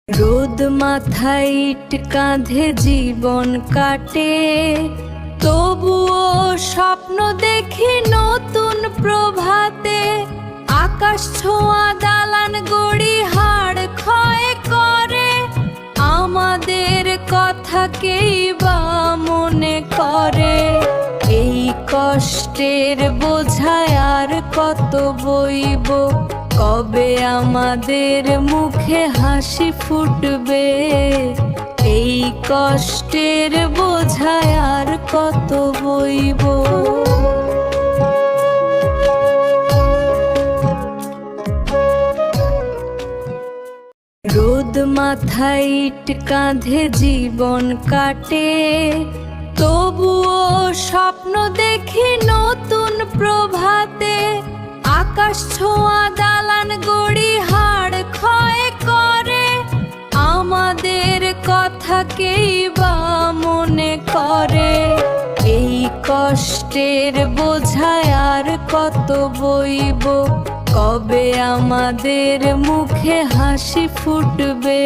রোদ মাথায় ইট কাঁধে জীবন কাটে, তবুও স্বপ্ন দেখি নতুন প্রভাতে। আকাশ ছোঁয়া দালান গড়ি হাড় ক্ষয় করে, আমাদের কথাকেই বা মনে করে। এই কষ্টের বোঝায় আর কত বইব, কবে আমাদের মুখে হাসি ফুটবে। এই কষ্টের বোঝায় আর কত বইব। রোদ মাথায় ইট কাঁধে জীবন কাটে, তবুও স্বপ্ন দেখি নতুন প্রভাতে। আকাশ ছোঁয়া দালান গড়ি হাড় ক্ষয় করে, আমাদের কথাকেই বা মনে করে। এই কষ্টের বোঝায় আর কত বইব, কবে আমাদের মুখে হাসি ফুটবে।